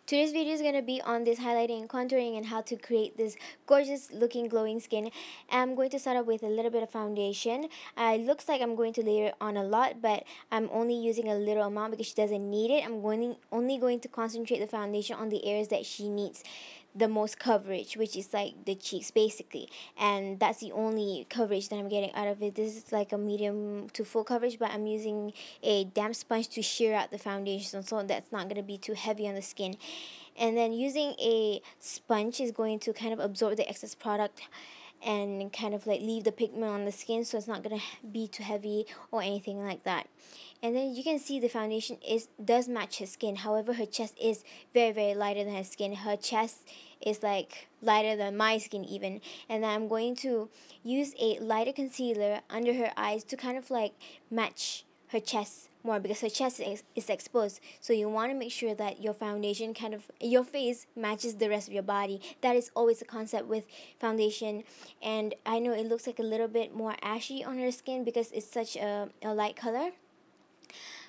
Today's video is going to be on this highlighting and contouring and how to create this gorgeous looking glowing skin. I'm going to start off with a little bit of foundation. It looks like I'm going to layer on a lot, but I'm only using a little amount because she doesn't need it. I'm only going to concentrate the foundation on the areas that she needs the most coverage, which is like the cheeks basically, and that's the only coverage that I'm getting out of it. This is like a medium to full coverage, but I'm using a damp sponge to shear out the foundation so that's not going to be too heavy on the skin. And then using a sponge is going to kind of absorb the excess product and kind of like leave the pigment on the skin, so it's not gonna be too heavy or anything like that. And then you can see the foundation does match her skin. However, her chest is very lighter than her skin. Her chest is like lighter than my skin even. And then I'm going to use a lighter concealer under her eyes to kind of like match her chest more, because her chest is exposed, so you want to make sure that your foundation your face matches the rest of your body. That is always the concept with foundation. And I know it looks like a little bit more ashy on her skin because it's such a light color,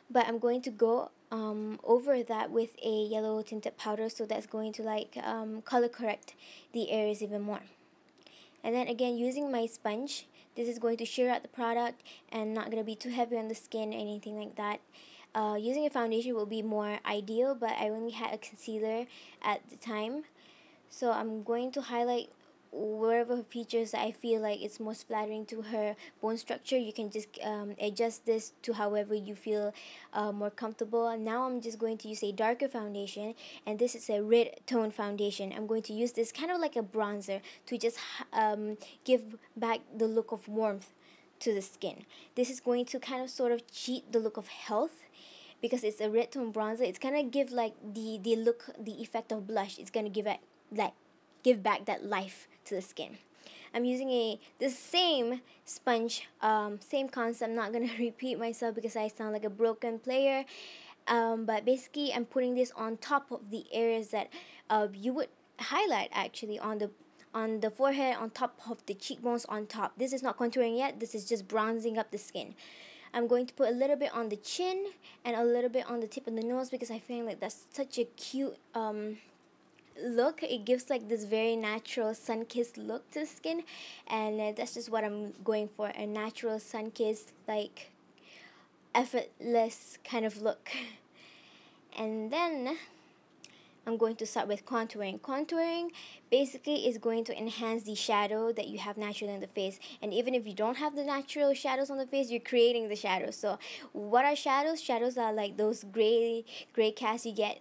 but I'm going to go over that with a yellow tinted powder, so that's going to like color correct the areas even more. And then again, using my sponge, this is going to shear out the product and not going to be too heavy on the skin or anything like that. Using a foundation will be more ideal, but I only had a concealer at the time. So I'm going to highlight wherever features that I feel like it's most flattering to her bone structure. You can just adjust this to however you feel more comfortable. And now I'm just going to use a darker foundation, and this is a red tone foundation. I'm going to use this kind of like a bronzer to just give back the look of warmth to the skin. This is going to kind of sort of cheat the look of health, because it's a red tone bronzer. It's gonna give like the effect of blush. It's gonna give back that life to the skin. I'm using the same sponge, same concept. I'm not gonna repeat myself because I sound like a broken player. But basically, I'm putting this on top of the areas that you would highlight actually on the forehead, on top of the cheekbones, on top. This is not contouring yet. This is just bronzing up the skin. I'm going to put a little bit on the chin and a little bit on the tip of the nose, because I feel like that's such a cute look. It gives like this very natural sun-kissed look to the skin, and that's just what I'm going for, a natural sun-kissed, like effortless kind of look. And then I'm going to start with contouring. Contouring basically is going to enhance the shadow that you have naturally on the face. And even if you don't have the natural shadows on the face, you're creating the shadows. So what are shadows? Shadows are like those gray casts you get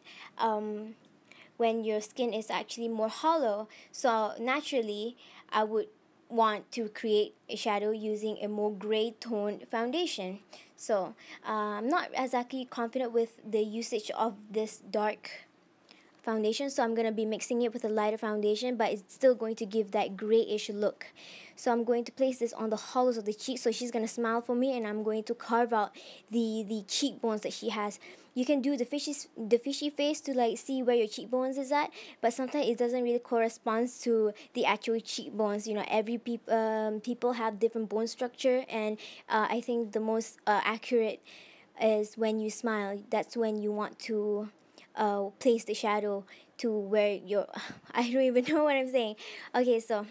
when your skin is actually more hollow. So naturally, I would want to create a shadow using a more gray toned foundation. So I'm not exactly confident with the usage of this dark foundation, so I'm going to be mixing it with a lighter foundation, but it's still going to give that grayish look. So I'm going to place this on the hollows of the cheeks, so she's going to smile for me, and I'm going to carve out the cheekbones that she has. You can do the fishy face to like see where your cheekbones is at, but sometimes it doesn't really correspond to the actual cheekbones. You know, every people have different bone structure, and I think the most accurate is when you smile. That's when you want to place the shadow to where your I don't even know what I'm saying. Okay, so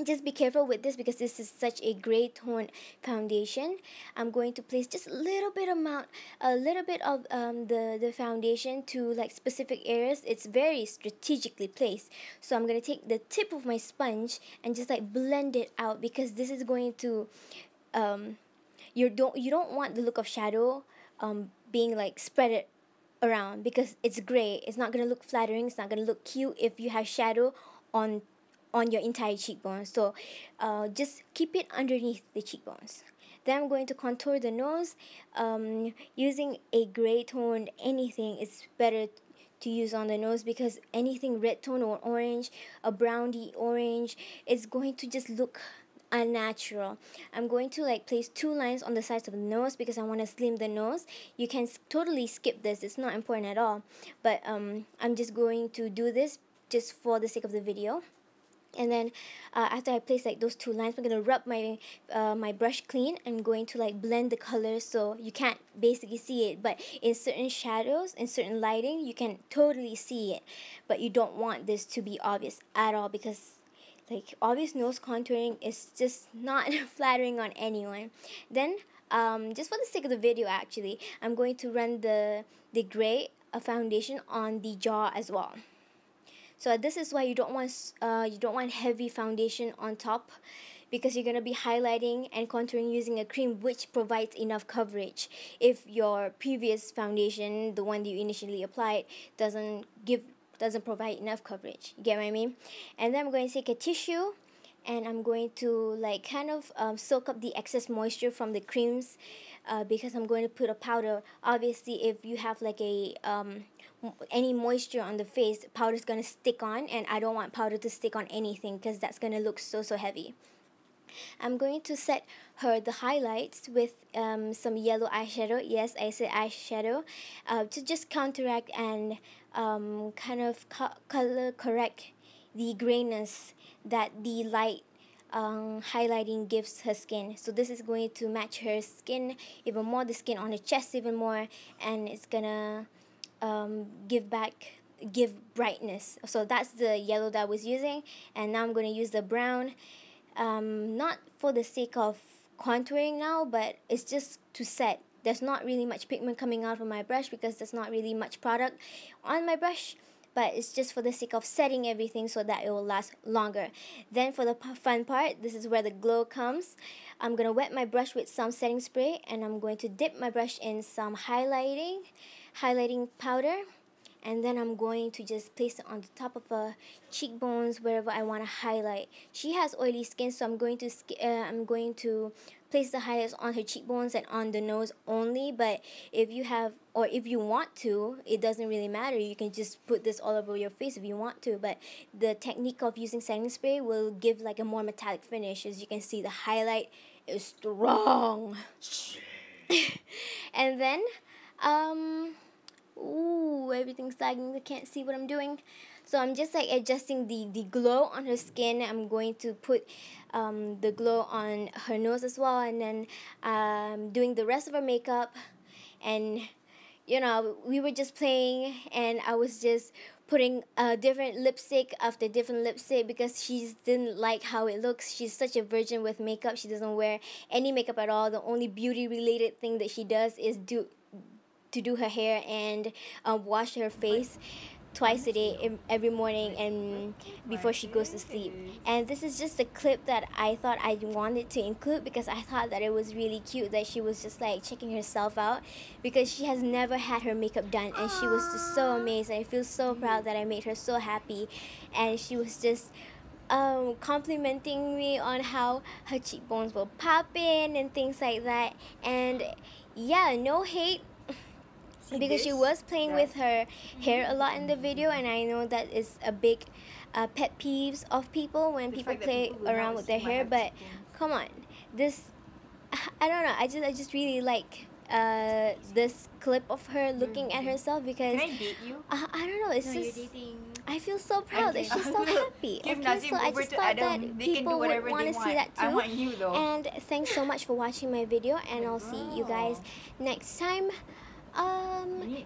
just be careful with this because this is such a gray tone foundation. I'm going to place just a little bit of the foundation to like specific areas. It's very strategically placed. So I'm going to take the tip of my sponge and just like blend it out, because this is going to you don't want the look of shadow being like spread it around, because it's gray. It's not gonna look flattering. It's not gonna look cute if you have shadow on your entire cheekbone. So just keep it underneath the cheekbones. Then I'm going to contour the nose using a gray tone. Anything is better to use on the nose, because anything red tone or orange, a browny orange, it's going to just look unnatural. I'm going to like place 2 lines on the sides of the nose because I want to slim the nose. You can totally skip this, it's not important at all, but I'm just going to do this just for the sake of the video. And then after I place like those two lines, I'm gonna rub my my brush clean. I'm going to like blend the colors so you can't basically see it, but in certain shadows, in certain lighting, you can totally see it. But you don't want this to be obvious at all, because like obvious nose contouring is just not flattering on anyone. Then just for the sake of the video, actually, I'm going to run the gray foundation on the jaw as well. So this is why you don't want heavy foundation on top, because you're gonna be highlighting and contouring using a cream which provides enough coverage. If your previous foundation, the one that you initially applied, doesn't provide enough coverage. You get what I mean? And then I'm going to take a tissue, and I'm going to like kind of soak up the excess moisture from the creams, because I'm going to put a powder. Obviously, if you have like a any moisture on the face, powder is going to stick on, and I don't want powder to stick on anything because that's going to look so heavy. I'm going to set her the highlights with some yellow eyeshadow. Yes, I said eyeshadow, to just counteract and kind of color correct the grayness that the light highlighting gives her skin. So this is going to match her skin even more, the skin on her chest even more, and it's gonna give brightness. So that's the yellow that I was using, and now I'm going to use the brown, not for the sake of contouring now, but it's just to set. There's not really much pigment coming out of my brush because there's not really much product on my brush, but it's just for the sake of setting everything so that it will last longer. Then for the fun part, this is where the glow comes. I'm going to wet my brush with some setting spray, and I'm going to dip my brush in some highlighting powder, and then I'm going to just place it on the top of her cheekbones, wherever I want to highlight. She has oily skin, so I'm going to place the highlights on her cheekbones and on the nose only. But if you have, or if you want to, it doesn't really matter. You can just put this all over your face if you want to. But the technique of using setting spray will give like a more metallic finish. As you can see, the highlight is strong. And then ooh, everything's lagging. I can't see what I'm doing. So I'm just like adjusting the glow on her skin. I'm going to put the glow on her nose as well, and then doing the rest of her makeup. And you know, we were just playing, and I was just putting different lipstick after different lipstick because she didn't like how it looks. She's such a virgin with makeup. She doesn't wear any makeup at all. The only beauty related thing that she does is do her hair and wash her face twice a day, every morning and before she goes to sleep. And this is just a clip that I thought I wanted to include because I thought that it was really cute that she was just like checking herself out, because she has never had her makeup done, and she was just so amazed. I feel so proud that I made her so happy, and she was just complimenting me on how her cheekbones will pop in and things like that. And yeah, no hate, because she was playing with her hair a lot in the video, and I know that is a big pet peeves of people when people play around with their hair. But come on, this I don't know, I just really like this clip of her looking at herself, because can I date you? I don't know, it's no, just you're dating. I feel so proud that she's so happy. Give Okay, so I over just to thought Adam. that They can do people would whatever want they to see that too. I want you though. And thanks so much for watching my video, and I'll see you guys next time.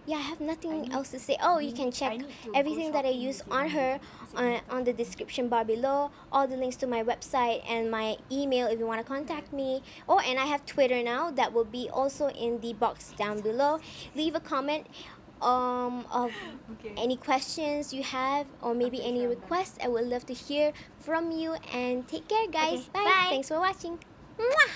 Yeah, I have nothing else to say. Oh, you can check everything that I use on her on the description bar below. All the links to my website and my email if you want to contact me. Oh, and I have Twitter now. That will be also in the box down below. Leave a comment of any questions you have, or maybe any requests. I would love to hear from you. And take care, guys. Bye. Thanks for watching. Mwah!